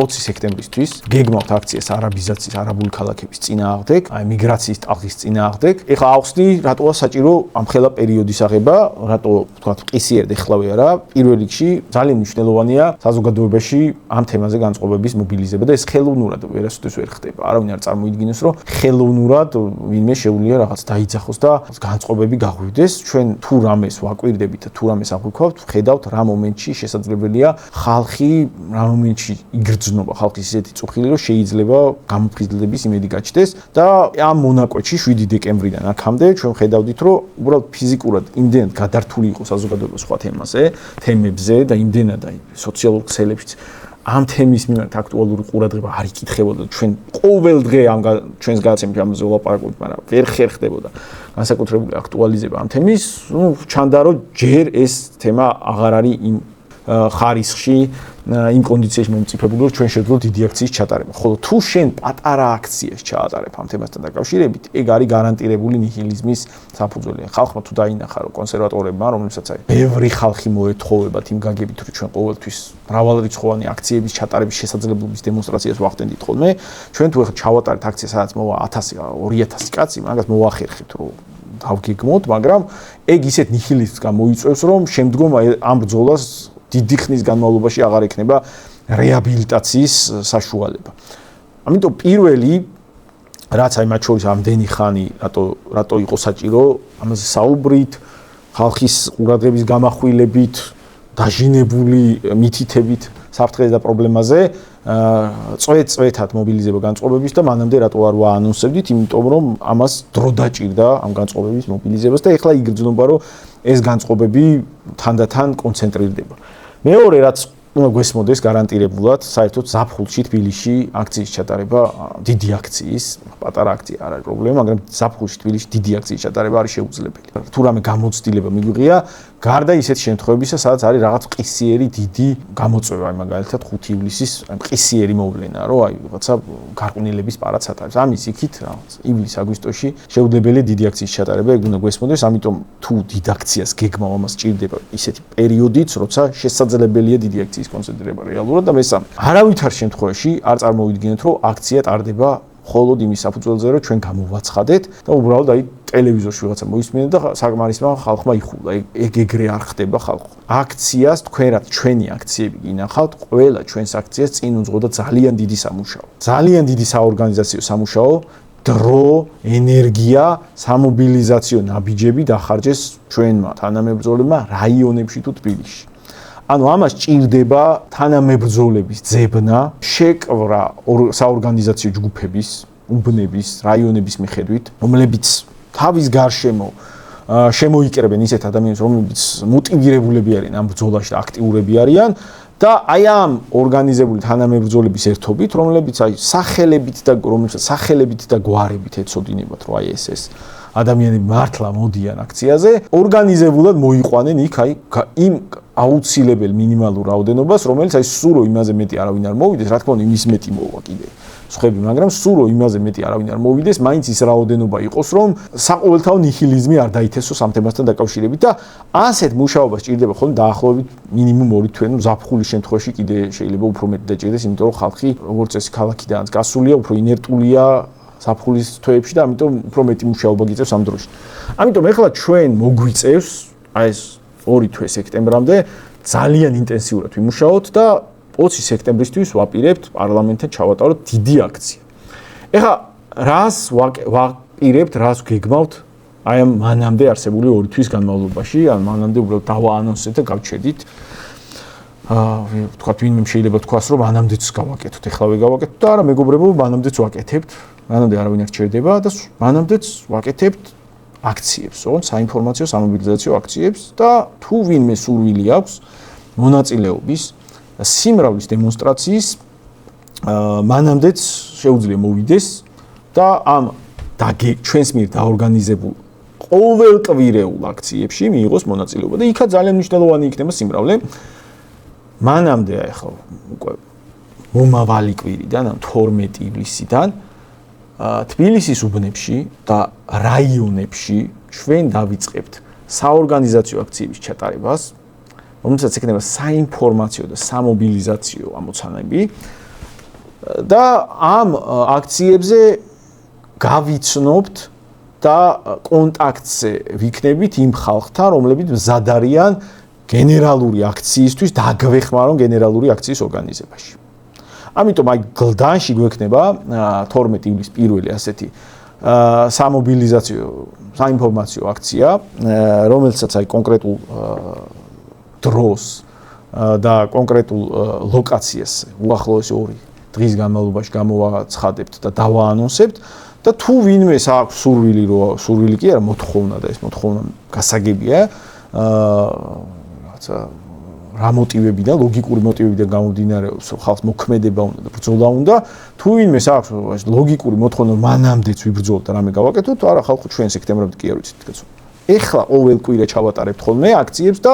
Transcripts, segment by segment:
20 სექტემბრისთვის გეგმავთ აქციას არაბიზაციის, არაბული ქალაქების წინააღმდეგ, აი მიგრაციის ტალღის წინააღმდეგ. ეხლა ახსნი, რატოა საჭირო ამ ხელა პერიოდის აღება, რატო თქვა ყისიერად ეხლავე არა. პირველ რიგში ძალიან მნიშვნელოვანია საზოგადოებაში ამ თემაზე განწყობების მობილიზება და ეს ხელოვნურად ვერასოდეს ვერ ხდება. არავინ არ წარმოიდგინოს, რომ ხელოვნურად ვინმე შეუძლია რაღაც დაიძახოს და განწყობები გაღვივდეს. ჩვენ თუ რამეს ვაკვირდებით და თუ რამეს აღვიქვავთ, ხედავთ რა მომენტში შესაძლებელია ხალხი რა მომენტში იგრძნობა ხალხის ისეთი წუხილი, რომ შეიძლება გამოფხიზლების იმედი გაჩნდეს და ამ მონაკვეთში 7 დეკემბრიდან აქამდე ჩვენ ხედავდით, რომ უბრალოდ ფიზიკურად იმდენად გადართული იყო საზოგადოება სხვა თემებზე და იმდენად აი სოციალურ ქსელებშიც ამ თემის მიმართ აქტუალური ყურადღება არ იკითხებოდა. ჩვენ ყოველ დღე ამ ჩვენს გადაცემებში ამაზე ვლაპარაკობთ, მაგრამ ვერ ხერხდებოდა განსაკუთრებული აქტუალიზება ამ თემის. ჩანდა რომ ჯერ ეს თემა აღარ არის იმ ხარისხში, იმ კონდიციაში მომწიფებული, რომ ჩვენ შევძლოთ დიდი აქციის ჩატარება. ხოლო თუ შენ პატარა აქციას ჩაატარებ ამ თემასთან დაკავშირებით, ეგ არის გარანტირებული ნიჰილიზმის საფუძველი. ხალხმა თუ დაინახა, რომ კონსერვატორებმა, რომელსაც აი ბევრი ხალხი მოეთხოვებათ იმ გაგებით, რომ ჩვენ ყოველთვის მრავალრიცხოვანი აქციების ჩატარების შესაძლებლობის დემონსტრაციას ვახდენდით ხოლმე, ჩვენ თუ ახლა ჩავატარეთ აქცია, სადაც მოვა 1000, 2000 კაცი, მაგას მოვახერხებთ, რომ დავგეგმოთ, მაგრამ ეგ ისეთ ნიჰილიზმს გამოიწვევს, რომ შემდგომ ამ ბრძოლას დიდი ხნის განმავლობაში აღარ ექნება რეაბილიტაციის საშუალება. ამიტომ პირველი რაც აი მათ შორის ამდენი ხანი რატო იყო საჭირო ამაზე საუბრით, ხალხის ყურადღების გამახვილებით, დაჟინებული მითითებით საფრთხეს და პრობლემაზე, წვეთ-წვეთად მობილიზება განწყობების და მანამდე რატო არ ვაანონსებდით, იმიტომ რომ ამას დრო დაჭირდა ამ განწყობების მობილიზებას და ეხლა იგრძნობა, რომ ეს განწყობები თანდათან კონცენტრირდება. მეორე რაც უნდა გვესმოდეს გარანტირებულად, საერთოდ ზაფხულში თბილისში აქციის ჩატარება, დიდი აქციის, პატარა აქცია არ არის პრობლემა, მაგრამ ზაფხულში თბილისში დიდი აქციის ჩატარება არის შეუძლებელი. თუ რამე გამოცდილება მიგვიღია, გარდა ისეთ შემთხვევებისა, სადაც არის რაღაც ყისიერი დიდი გამოწვევა, აი მაგალითად 5 ივლისის ყისიერი მოვლენა, რომ აი რაღაცა გარყვნილების პარადს ატარებს. ამის იქით რაღაც ივლის-აგვისტოში შეუძლებელია დიდი აქციის ჩატარება, ეგ უნდა გვესმოდეს, ამიტომ თუ დიდ აქციას გეგმავ ამას ჭირდება ისეთი პერიოდიც, როცა შესაძლებელია დიდი აქციის კონცენტრირება რეალურად და მესამე. არავითარ შემთხვევაში არ წარმოვიდგინოთ, რომ აქცია ტარდება მხოლოდ იმის საფუძველზე, რომ ჩვენ გამოვაცხადეთ და უბრალოდ აი ტელევიზორში ვიღაცა მოისმინეთ და საკმარისმა ხალხმა იხულა. ეგ ეგრე არ ხდება ხალხო. აქციას თქვენ რაც ჩვენი აქციები გინახავთ, ყველა ჩვენს აქციას წინ უძღოდა ძალიან დიდი სამუშაო. ძალიან დიდი საორგანიზაციო სამუშაო, დრო, ენერგია, სამობილიზაციო ნაბიჯები დახარჯეს ჩვენმა თანამებრძოლებმა რაიონებში თუ თბილისში. ანუ ამას ჭირდება თანამებრძოლების ძებნა, შეკვრა საორგანიზაციო ჯგუფების, უბნების, რაიონების მიხედვით, რომლებიც თავის გარშემო შემოიკრებენ ისეთ ადამიანებს, რომლებიც მოტივირებულები არიან ამ ბრძოლაში და აქტიურები არიან და აი ამ ორგანიზებული თანამებრძოლების ერთობით, რომლებიც აი სახელებით და გვარებით ეცოდინებათ, რომ აი ეს ადამიანები მართლა მოდიან აქციაზე, ორგანიზებულად მოიყვანენ იქ აი იმ აუცილებელ მინიმალურ რაოდენობას, რომელიც აი სურო იმაზე მეტი არავინ არ მოვიდეს, რა თქმა უნდა იმის მეტი მოვა კიდე. სხვები, მაგრამ სურო იმაზე მეტი არავინ არ მოვიდეს, მაინც ის რაოდენობა იყოს, რომ საყოველთაო ნიჰილიზმი არ დაითესოს ამ თემასთან დაკავშირებით და ასეთ მუშაობას ჭირდება ხოლმე დაახლოებით მინიმუმ 2 თვე, ზაფხულის შემთხვევაში კიდე შეიძლება უფრო მეტი დაჭირდეს, იმიტომ რომ ხალხი როგორც წესი ქალაქიდანაც გასულია, უფრო ინერტულია ზაფხულის თვეებში და ამიტომ უფრო მეტი მუშაობა გიწევს ამ დროში. ამიტომ ეხლა ჩვენ მოგვიწევს აი ეს 2 თვე სექტემბრამდე ძალიან ინტენსიურად ვიმუშაოთ და 20 სექტემბრისთვის ვაპირებთ პარლამენტთან ჩავატაროთ დიდი აქცია. ეხლა რას ვაპირებთ, რას გეგმავთ აი ამ მანამდე არსებული 2 თვის განმავლობაში, ან მანამდე უბრალოდ დავაანონსეთ და გავჩერდით. თქვათ ვინმე შეიძლება თქვას, რომ მანამდეც გავაკეთოთ, ეხლავე გავაკეთოთ და არა მეგობრებო, მანამდეც ვაკეთებთ. მანამდე არავინ არ ჩერდება და მანამდეც ვაკეთებთ აქციებს, ოღონდ საინფორმაციო სამობილიზაციო აქციებს და თუ ვინმე სურვილი აქვს მონაწილეობის სიმრავლის დემონსტრაციის მანამდეც შეუძლია მოვიდეს და ამ ჩვენს მიერ დაორგანიზებულ ყოველკვირეულ აქციებში მიიღოს მონაწილეობა და იქაც ძალიან მნიშვნელოვანი იქნება სიმრავლე. მანამდე ახლა უკვე მომავალი კვირიდან, 12 ივლისიდან თბილისის უბნებში და რაიონებში ჩვენ დავიწყებთ საორგანიზაციო აქციების ჩატარებას, რომელსაც ექნება საინფორმაციო და სამობილიზაციო ამოცანები და ამ აქციებზე გავიცნობთ და კონტაქტზე ვიქნებით იმ ხალხთან, რომლებიც მზად არიან გენერალური აქციისთვის დაგვეხმარონ გენერალური აქციის ორგანიზებაში. ამიტომ აი გლდანში გვექნება 12 ივლისის პირველი ასეთი სამობილიზაციო საინფორმაციო აქცია, რომელსაც აი კონკრეტულ დროს და კონკრეტულ ლოკაციას უახლოესი 2 დღის განმავლობაში გამოვაცხადებთ და დავაანონსებთ და თუ ვინმეს აქვს სურვილი კი არა მოთხოვნა და ეს მოთხოვნა გასაგებია რაღაცა რა მოტივებიდან, ლოგიკური მოტივებიდან გამომდინარეობს, ხალხს მოქმედება უნდა და ბრძოლა უნდა. თუ ვინმეს აქვს ლოგიკური მოთხოვნა, მანამდეც ვიბრძოლოთ და რამე გავაკეთოთ, არა ხალხო ჩვენ სექტემბრამდე კი არ ვიცით კაცო. ეხლა ყოველ კვირა ჩავატარებთ ხოლმე აქციებს და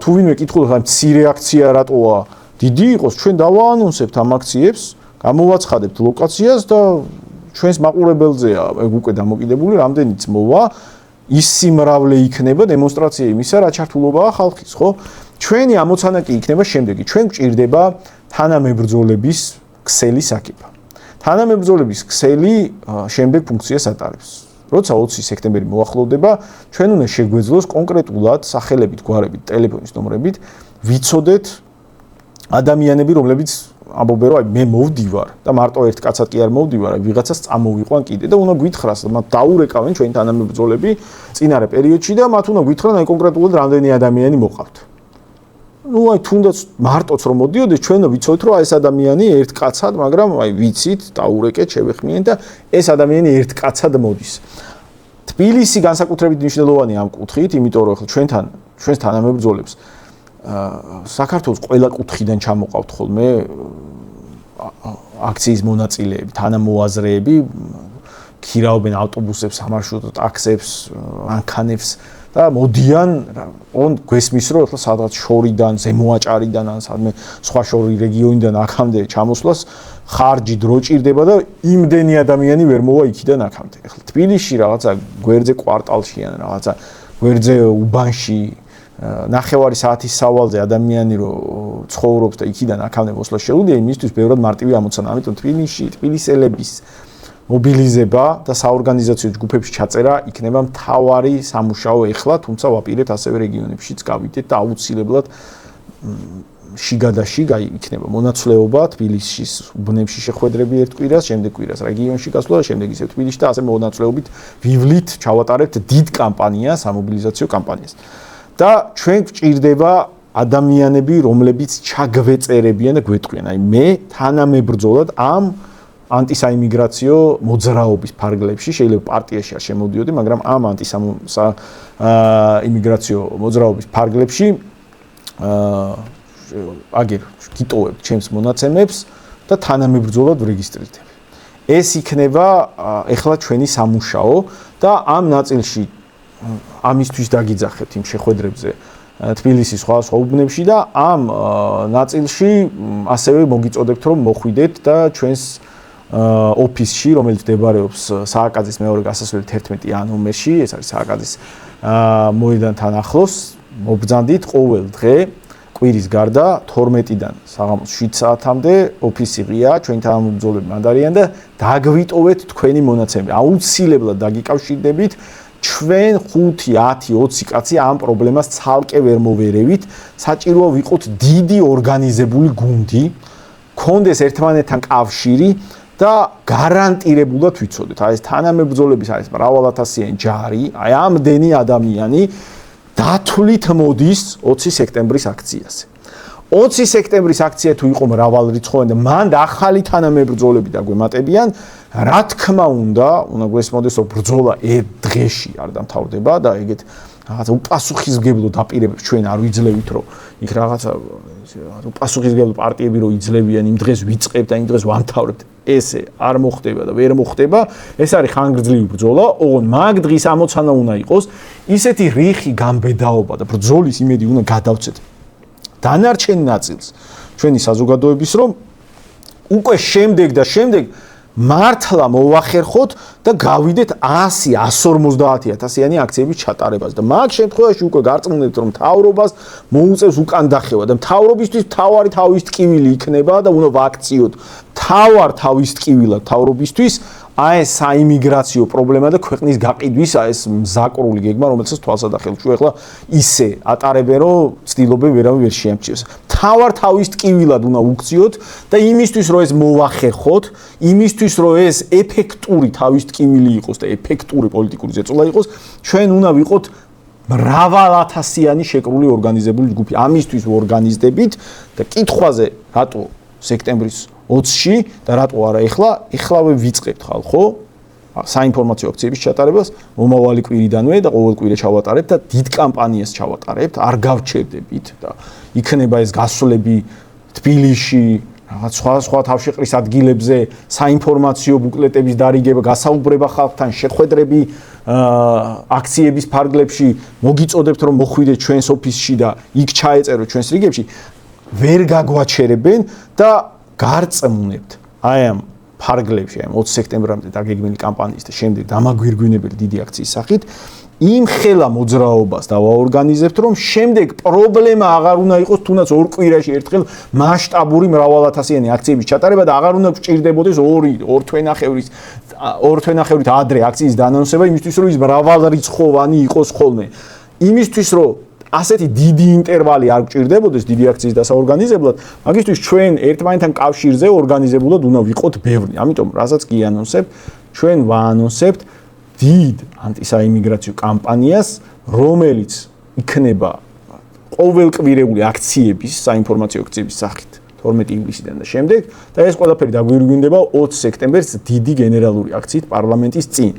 თუ ვინმე კითხულობს, აი მცირე აქცია რატოა დიდი იყოს, ჩვენ დავაანონსებთ ამ აქციებს, გამოვაცხადებთ ლოკაციას და ჩვენს მაყურებელზეა ეგ უკვე დამოკიდებული, რამდენიც მოვა, ის სიმრავლე იქნება დემონსტრაცია იმისა, რა ჩართულობაა ხალხის, ხო? ჩვენი ამოცანა კი იქნება შემდეგი. ჩვენ გვჭირდება თანამებრძოლების ქსელი საკითხი. თანამებრძოლების ქსელი შემდეგ ფუნქციას ატარებს. როცა 20 სექტემბერი მოახლოვდება, ჩვენ უნდა შეგვეძლოს კონკრეტულად სახელებით, გვარებით, ტელეფონის ნომრებით ვიცოდეთ ადამიანები, რომლებიც ამბობენ, რომ აი მე მოვდივარ და მარტო ერთ კაცად კი არ მოვდივარ, აი ვიღაცას წამოვიყვან კიდე და უნდა გვითხრას, მათ დაურეკავენ ჩვენი თანამებრძოლები წინარე პერიოდში და მათ უნდა გვითხრან აი კონკრეტულად რამდენი ადამიანი მოყავთ. ну აი თუნდაც მარტოც რომ მოდიოდეს ჩვენ ვიცოდეთ რომ აი ეს ადამიანი ერთ კაცად, მაგრამ აი ვიცით, დაურეკეთ, შევეხმიეთ და ეს ადამიანი ერთ კაცად მოდის. თბილისი განსაკუთრებით მნიშვნელოვანია ამ კუთხით, იმიტომ რომ ახლა ჩვენს თანამებრძოლებს საქართველოს ყველა კუთხიდან ჩამოყავთ ხოლმე აქციის მონაწილეები, თანამოაზრეები, ქირავენ ავტობუსებს, სამარშრუტო ტაქსებს, მანქანებს და მოდიან, გვესმის რომ ახლა სადღაც შორიდან, ზემოაჭარიდან ან სადმე სხვა შორი რეგიონიდან აქამდე ჩამოსვლას ხარჯი დრო ჭირდება და იმდენი ადამიანი ვერ მოვა იქიდან აქამდე. ახლა თბილისში რაღაცა გვერდზე კვარტალში ან რაღაცა გვერდზე უბანში ნახევარი საათის სავალზე ადამიანი რო ცხოვრობს და იქიდან აქამდე მოსვლა შეუძლია, იმისთვის ბევრად მარტივი ამოცანა. ამიტომ თბილისელების მობილიზება და საორგანიზაციო ჯგუფებში ჩაწერა იქნება მთავარი სამუშაო ეხლა, თუმცა ვაპირებთ ასევე რეგიონებშიც გავიდეთ და აუცილებლად შიგა და შიგა იქნება მონაცვლეობა თბილისის უბნებში შეხვედრები ერთ კვირას, შემდეგ კვირას რეგიონში გასვლა და შემდეგ ისევ თბილისში და ასე მონაცვლეობით ვივლით ჩავატარებთ დიდ კამპანიას, სამობილიზაციო კამპანიას. და ჩვენ გვჭირდება ადამიანები, რომლებიც ჩაგვეწერებიან და გვეტყვიან, აი მე თანამებრძოლად ამ ანტისაიმიგრაციო მოძრაობის ფარგლებში, შეიძლება პარტიაში არ შემოდიოდი, მაგრამ ამ ანტისაიმიგრაციო მოძრაობის ფარგლებში აგერ გიტოვებ ჩემს მონაცემებს და თანამებრძოლად ვრეგისტრირდები. ეს იქნება ეხლა ჩვენი სამუშაო და ამ ნაწილში ამისთვის დაგიძახებთ იმ შეხვედრებზე თბილისის სხვა უბნებში და ამ ნაწილში ასევე მოგიწოდებთ რომ მოხვიდეთ და ჩვენს ოფისში, რომელიც მდებარეობს სააკაძის მეორე გასასვლელი 11 ნომერში, ეს არის სააკაძის მოედანთან ახლოს, მობრძანდით ყოველ დღე კვირის გარდა 12-დან საღამოს 7 საათამდე ოფისი ღია, ჩვენი თანამებრძოლები მანდარიან და დაგვიტოვეთ თქვენი მონაცემები. აუცილებლად დაგიკავშირდებით ჩვენ 5, 10, 20 კაცი ამ პრობლემას ცალკე ვერ მოვერევით, საჭიროა ვიყოთ დიდი ორგანიზებული გუნდი, გქონდეს ერთმანეთთან კავშირი და გარანტირებულად ვიცოდეთ, აი ეს თანამებრძოლების არის მრავალათასიანი ჯარი, აი ამდენი ადამიანი დათვლით მოდის 20 სექტემბრის აქციაზე. 20 სექტემბრის აქცია თუ იყო მრავალრიცხოვანი და მანდ ახალი თანამებრძოლები დაგვემატებიან, რა თქმა უნდა გვესმოდეს რომ ბრძოლა ერთ დღეში არ დამთავრდება და ეგეთ რაღაცა უპასუხისმგებლო დაპირებებს ჩვენ არ ვიძლევით რომ იქ რაღაცა უპასუხისმგებლო პარტიები რომ იძლევიან იმ დღეს ვიწყებთ და იმ დღეს ვამთავრებთ, ესე არ მოხდება და ვერ მოხდება. ეს არის ხანგრძლივი ბრძოლა, ოღონდ მაგ დღის ამოცანა უნდა იყოს ისეთი რიხი გამბედაობა და ბრძოლის იმედი უნდა გადავცეთ დანარჩენ ნაწილს ჩვენი საზოგადოების, რომ უკვე შემდეგ მართლა მოვახერხოთ და გავიდეთ 100-150-იანი აქციების ჩატარებას და მაგ შემთხვევაში უკვე გარწმუნებთ რომ მთავრობას მოუწევს უკან დახევა და მთავრობისთვის თავარი თავის ტკივილი იქნება და უნდა ვაქციოთ თავის ტკივილად მთავრობისთვის აი ეს საიმიგრაციო პრობლემა და ქვეყნის გაყიდვის აი ეს მზაკრული გეგმა რომელსაც თვალსა და ხელში ახლა ისე ატარებენ რომ ცდილობენ ვერავინ ვერ შეამჩნიოს თავის ტკივილად უნდა უქციოთ და იმისთვის რომ ეს მოვახერხოთ იმისთვის რომ ეს ეფექტური თავის ტკივილი იყოს და ეფექტური პოლიტიკური ზეწოლა იყოს ჩვენ უნდა ვიყოთ მრავალათასიანი შეკრული ორგანიზებული ჯგუფი ამისთვის ვორგანიზდებით და კითხვაზე რატო სექტემბრის 20-ში და რატო არა ეხლავე ვიწყებთ ხალხო საინფორმაციო აქციების ჩატარებას მომავალი კვირიდანვე და ყოველ კვირა ჩავატარებთ და დიდ კამპანიას ჩავატარებთ არ გავჩერდებით და იქნება ეს გასვლები თბილისში რაღაც სხვა თავშეყრის ადგილებზე საინფორმაციო ბუკლეტების დარიგება გასაუბრება ხალხთან შეხვედრები აქციების ფარგლებში მოგიწოდებთ რომ მოხვიდეთ ჩვენს ოფისში და იქ ჩაეწეროთ ჩვენს რიგებში ვერ გაგვაჩერებენ და გარწმუნებთ აი ამ ფარგლებში აი 20 სექტემბრამდე დაგეგმილი კამპანიის და შემდეგ დამაგვირგვინებელი დიდი აქციის სახით იმ ხელა მოძრაობას დავაორგანიზებთ რომ შემდეგ პრობლემა აღარ უნდა იყოს თუნდაც ორ კვირაში ერთხელ მასშტაბური მრავალათასიანი აქციების ჩატარება და აღარ უნდა გჭირდებოდეს ორ თვენახევრით ადრე აქციის დანონსება იმისთვის რომ ის მრავალრიცხოვანი იყოს ხოლმე იმისთვის რომ ასეთი დიდი ინტერვალი არ გჭირდებოდეს დიდი აქციის დასაორგანიზებლად, მაგისთვის ჩვენ ერთმანეთთან კავშირზე ორგანიზებულად უნდა ვიყოთ ბევრი. ამიტომ რასაც კი ანონსებ, ჩვენ ვაანონსებთ დიდ ანტისაიმიგრაციო კამპანიას, რომელიც იქნება ყოველკვირეული აქციების, საინფორმაციო აქციების სახით 12 ივლისიდან და შემდეგ და ეს ყველაფერი დაგვირგვინდება 20 სექტემბერს დიდი გენერალური აქციით პარლამენტის წინ.